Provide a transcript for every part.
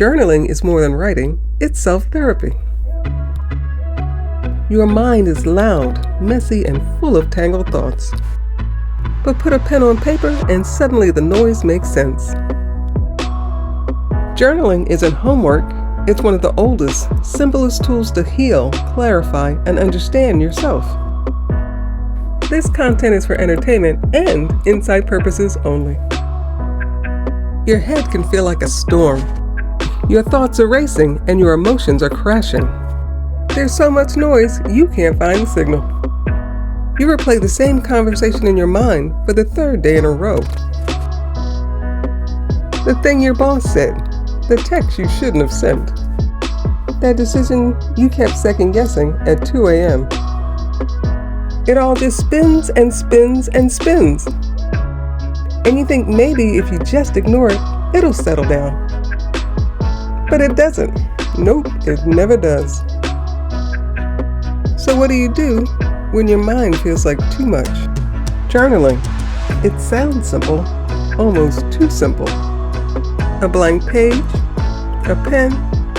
Journaling is more than writing, it's self-therapy. Your mind is loud, messy, and full of tangled thoughts. But put a pen on paper and suddenly the noise makes sense. Journaling isn't homework, it's one of the oldest, simplest tools to heal, clarify, and understand yourself. This content is for entertainment and insight purposes only. Your head can feel like a storm. Your thoughts are racing and your emotions are crashing. There's so much noise, you can't find the signal. You replay the same conversation in your mind for the third day in a row. The thing your boss said, the text you shouldn't have sent, that decision you kept second guessing at 2 a.m. It all just spins and spins and spins. And you think maybe if you just ignore it, it'll settle down. But it doesn't. Nope, it never does. So what do you do when your mind feels like too much? Journaling. It sounds simple, almost too simple. A blank page, a pen,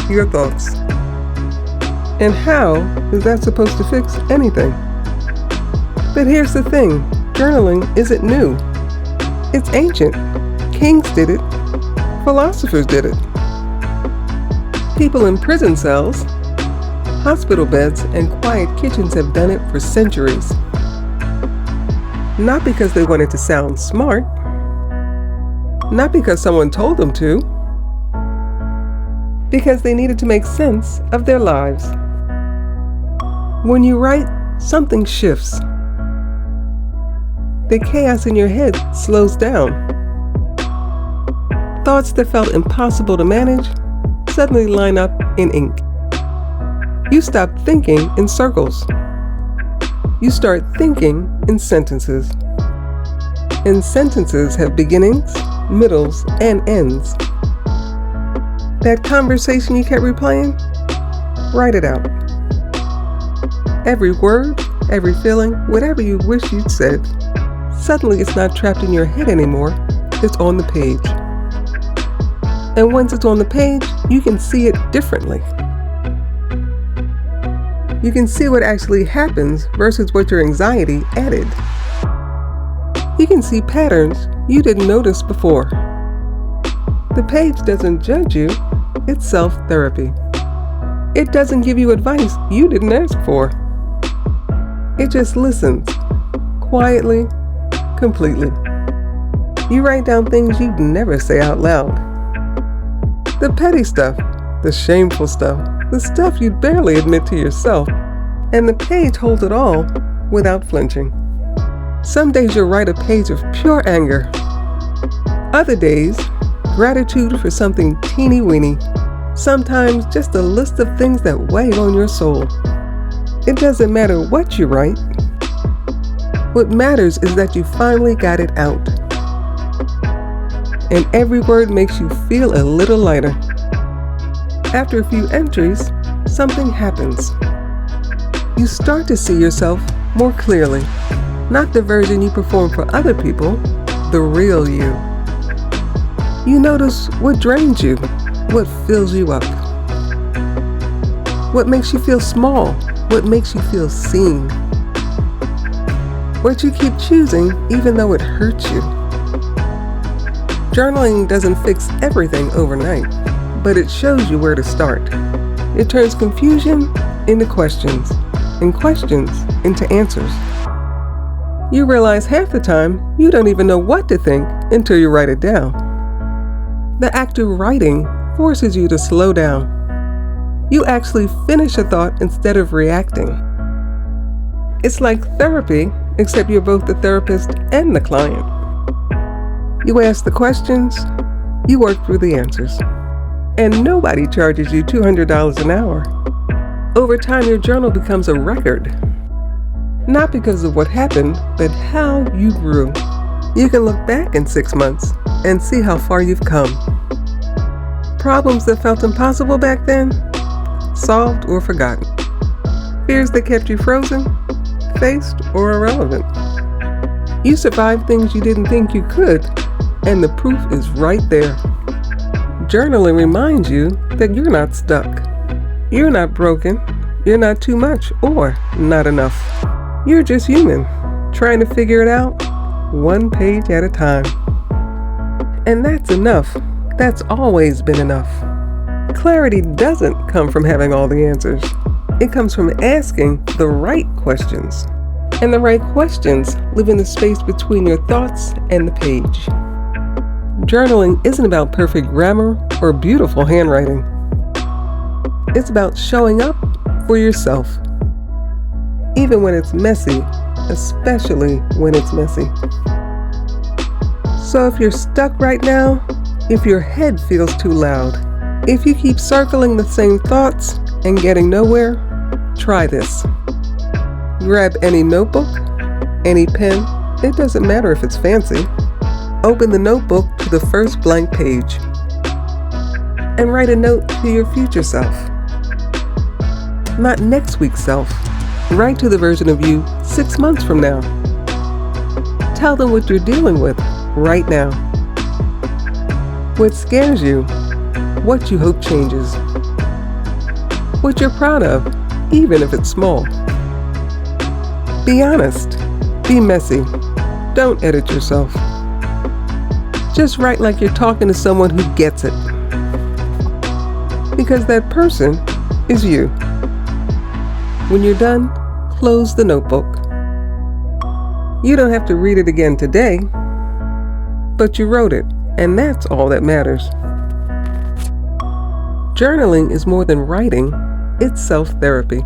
your thoughts. And how is that supposed to fix anything? But here's the thing, journaling isn't new. It's ancient. Kings did it. Philosophers did it. People in prison cells, hospital beds, and quiet kitchens have done it for centuries. Not because they wanted to sound smart. Not because someone told them to. Because they needed to make sense of their lives. When you write, something shifts. The chaos in your head slows down. Thoughts that felt impossible to manage suddenly line up in ink. You stop thinking in circles. You start thinking in sentences. And sentences have beginnings, middles, and ends. That conversation you kept replaying, write it out. Every word, every feeling, whatever you wish you'd said, suddenly it's not trapped in your head anymore, it's on the page. And once it's on the page, you can see it differently. You can see what actually happens versus what your anxiety added. You can see patterns you didn't notice before. The page doesn't judge you, it's self-therapy. It doesn't give you advice you didn't ask for. It just listens, quietly, completely. You write down things you'd never say out loud. The petty stuff, the shameful stuff, the stuff you'd barely admit to yourself, and the page holds it all without flinching. Some days you'll write a page of pure anger. Other days, gratitude for something teeny-weeny. Sometimes just a list of things that weigh on your soul. It doesn't matter what you write. What matters is that you finally got it out. And every word makes you feel a little lighter. After a few entries, something happens. You start to see yourself more clearly. Not the version you perform for other people, the real you. You notice what drains you, what fills you up. What makes you feel small, what makes you feel seen. What you keep choosing even though it hurts you. Journaling doesn't fix everything overnight, but it shows you where to start. It turns confusion into questions, and questions into answers. You realize half the time you don't even know what to think until you write it down. The act of writing forces you to slow down. You actually finish a thought instead of reacting. It's like therapy, except you're both the therapist and the client. You ask the questions, you work through the answers. And nobody charges you $200 an hour. Over time, your journal becomes a record. Not because of what happened, but how you grew. You can look back in 6 months and see how far you've come. Problems that felt impossible back then, solved or forgotten. Fears that kept you frozen, faced or irrelevant. You survived things you didn't think you could, and the proof is right there. Journaling reminds you that you're not stuck. You're not broken. You're not too much or not enough. You're just human, trying to figure it out one page at a time. And that's enough. That's always been enough. Clarity doesn't come from having all the answers. It comes from asking the right questions. And the right questions live in the space between your thoughts and the page. Journaling isn't about perfect grammar or beautiful handwriting. It's about showing up for yourself, even when it's messy, especially when it's messy. So if you're stuck right now, if your head feels too loud, if you keep circling the same thoughts and getting nowhere, try this. Grab any notebook, any pen, it doesn't matter if it's fancy. Open the notebook to the first blank page and write a note to your future self. Not next week's self. Write to the version of you 6 months from now. Tell them what you're dealing with right now. What scares you, what you hope changes, what you're proud of, even if it's small. Be honest, be messy, don't edit yourself. Just write like you're talking to someone who gets it. Because that person is you. When you're done, close the notebook. You don't have to read it again today, but you wrote it, and that's all that matters. Journaling is more than writing, it's self-therapy.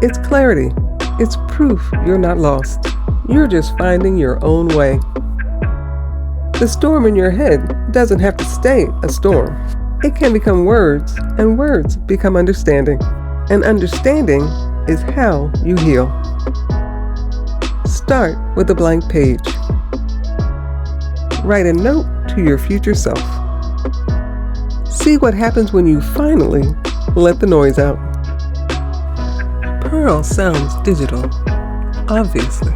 It's clarity. It's proof you're not lost. You're just finding your own way. The storm in your head doesn't have to stay a storm. It can become words, and words become understanding. And understanding is how you heal. Start with a blank page. Write a note to your future self. See what happens when you finally let the noise out. Pearl sounds digital, obviously.